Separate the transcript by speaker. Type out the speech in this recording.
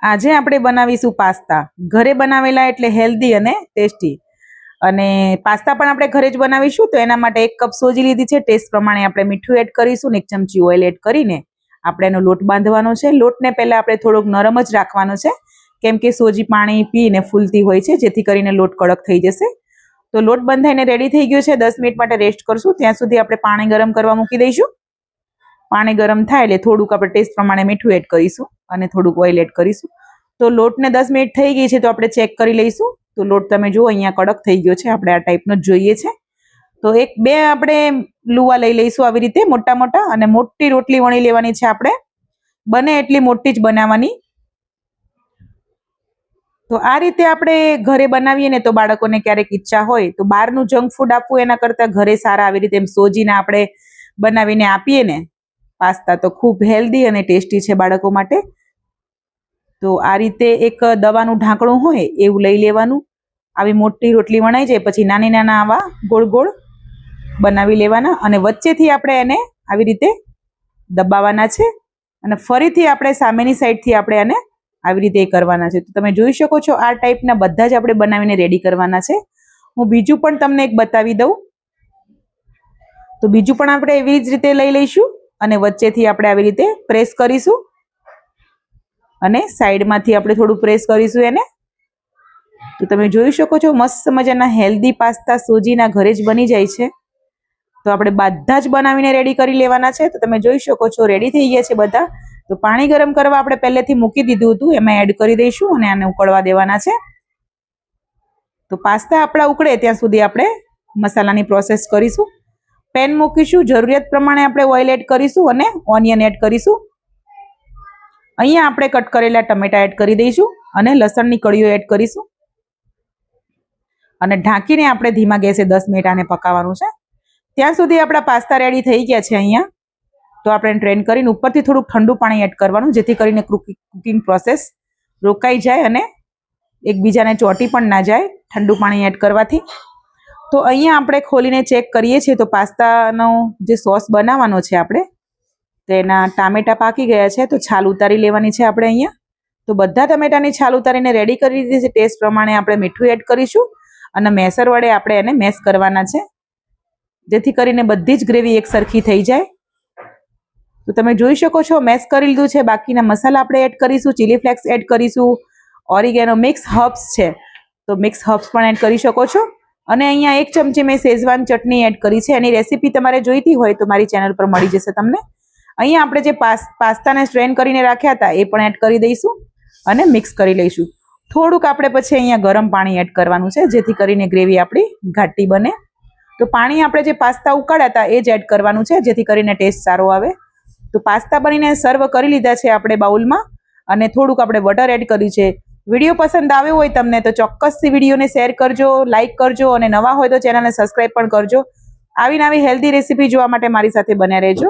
Speaker 1: આજે આપણે બનાવીશું પાસ્તા. ઘરે બનાવેલા એટલે હેલ્ધી અને ટેસ્ટી. અને પાસ્તા પણ આપણે ઘરે જ બનાવીશું. તો એના માટે 1 કપ સોજી લીધી છે. ટેસ્ટ પ્રમાણે આપણે મીઠું એડ કરીશું ને 1 ચમચી ઓઇલ એડ કરીને આપણે એનો લોટ બાંધવાનો છે. લોટને પહેલા આપણે થોડોક નરમ જ રાખવાનો છે, કેમ કે સોજી પાણી પીને ફૂલતી હોય છે, જેથી કરીને લોટ કડક થઈ જશે. તો લોટ બંધાઈને રેડી થઈ ગયો છે. 10 મિનિટ માટે રેસ્ટ કરશું. ત્યાં સુધી આપણે પાણી ગરમ કરવા મૂકી દઈશું. પાણી ગરમ થાય એટલે થોડુંક આપણે ટેસ્ટ પ્રમાણે મીઠું એડ કરીશું અને થોડુંક ઓઇલ એડ કરીશું. તો લોટને 10 મિનિટ થઈ ગઈ છે, તો આપણે ચેક કરી લઈશું. તો લોટ તમે જુઓ અહીંયા કડક થઈ ગયો છે. આપણે આ ટાઈપનો જ જોઈએ છે. તો 1-2 આપણે લુવા લઈ લઈશું આવી રીતે મોટા મોટા, અને મોટી રોટલી વણી લેવાની છે. આપણે બને એટલી મોટી જ બનાવવાની. તો આ રીતે આપણે ઘરે બનાવીએ ને તો બાળકોને ક્યારેક ઈચ્છા હોય તો બહારનું જંક ફૂડ આપવું એના કરતાં ઘરે સારા આવી રીતે સોજીને આપણે બનાવીને આપીએ ને પાસ્તા, તો ખૂબ હેલ્ધી અને ટેસ્ટી છે બાળકો માટે. તો આ રીતે એક દવાનું ઢાંકણું હોય એવું લઈ લેવાનું. આવી મોટી રોટલી વણાઈ જાય પછી નાની નાના આવા ગોળ ગોળ બનાવી લેવાના, અને વચ્ચેથી આપણે એને આવી રીતે દબાવવાના છે, અને ફરીથી આપણે સામેની સાઈડથી આપણે આને આવી રીતે કરવાના છે. તો તમે જોઈ શકો છો આ ટાઈપના બધા જ આપણે બનાવીને રેડી કરવાના છે. હું બીજું પણ તમને એક બતાવી દઉં. તો બીજું પણ આપણે એવી જ રીતે લઈ લઈશું અને વચ્ચેથી આપણે આવી રીતે પ્રેસ કરીશું, અને સાઈડમાંથી આપણે થોડું પ્રેસ કરીશું એને. તો તમે જોઈ શકો છો મસ્ત મજાના હેલ્ધી પાસ્તા સોજીના ઘરે જ બની જાય છે. તો આપણે બધા જ બનાવીને રેડી કરી લેવાના છે. તો તમે જોઈ શકો છો રેડી થઈ ગયા છે બધા. તો પાણી ગરમ કરવા આપણે પહેલેથી મૂકી દીધું હતું, એમાં એડ કરી દઈશું અને આને ઉકળવા દેવાના છે. તો પાસ્તા આપણા ઉકળે ત્યાં સુધી આપણે મસાલાની પ્રોસેસ કરીશું. પેન મૂકીશું, જરૂરિયાત પ્રમાણે આપણે ઓઇલ એડ કરીશું અને ઓનિયન એડ કરીશું. અહીંયા આપણે કટ કરેલા ટમેટા એડ કરી દઈશું અને લસણની કળીઓ એડ કરીશું, અને ઢાંકીને આપણે ધીમા ગેસે 10 મિનિટ આને પકાવવાનું છે. ત્યાં સુધી આપણા પાસ્તા રેડી થઈ ગયા છે. અહીંયા તો આપણે ટ્રેન કરીને ઉપરથી થોડુંક ઠંડુ પાણી એડ કરવાનું, જેથી કરીને કુકિંગ પ્રોસેસ રોકાઈ જાય અને એકબીજાને ચોંટી પણ ના જાય ઠંડુ પાણી એડ કરવાથી. તો અહીંયા આપણે ખોલીને ચેક કરીએ છીએ તો પાસ્તાનો જે સોસ બનાવવાનો છે આપણે, તેના ટામેટા પાકી ગયા છે. તો છાલ ઉતારી લેવાની છે આપણે અહીંયા. તો બધા ટમેટાની છાલ ઉતારીને રેડી કરી દીધી છે. ટેસ્ટ પ્રમાણે આપણે મીઠું એડ કરીશું અને મેસર વડે આપણે એને મેશ કરવાના છે, જેથી કરીને બધી જ ગ્રેવી એક સરખી થઈ જાય. તો તમે જોઈ શકો છો મેશ કરી લીધું છે. બાકીના મસાલા આપણે એડ કરીશું. ચીલી ફ્લેક્સ એડ કરીશું, ઓરિગેનો, મિક્સ હર્બ્સ છે તો મિક્સ હર્બ્સ પણ એડ કરી શકો છો. અને અહીંયા 1 ચમચી મેં શેઝવાન ચટણી એડ કરી છે. એની રેસીપી તમારે જોઈતી હોય તો મારી ચેનલ પર મળી જશે તમને. અહીંયા આપણે જે પાસ્તાને સ્ટ્રેન કરીને રાખ્યા હતા એ પણ એડ કરી દઈશું અને મિક્સ કરી લઈશું. થોડુંક આપણે પછી અહીંયા ગરમ પાણી એડ કરવાનું છે, જેથી કરીને ગ્રેવી આપણી ઘાટી બને. તો પાણી આપણે જે પાસ્તા ઉકાળ્યા હતા એ જ એડ કરવાનું છે, જેથી કરીને ટેસ્ટ સારો આવે. તો પાસ્તા બનીને સર્વ કરી લીધા છે આપણે બાઉલમાં, અને થોડુંક આપણે બટર એડ કર્યું છે. વિડીયો પસંદ આવ્યો હોય તમને તો ચોક્કસથી વિડીયોને શેર કરજો, લાઇક કરજો, અને નવા હોય તો ચેનલને સબસ્ક્રાઈબ પણ કરજો. આવી નવી હેલ્ધી રેસીપી જોવા માટે મારી સાથે બન્યા રહેજો.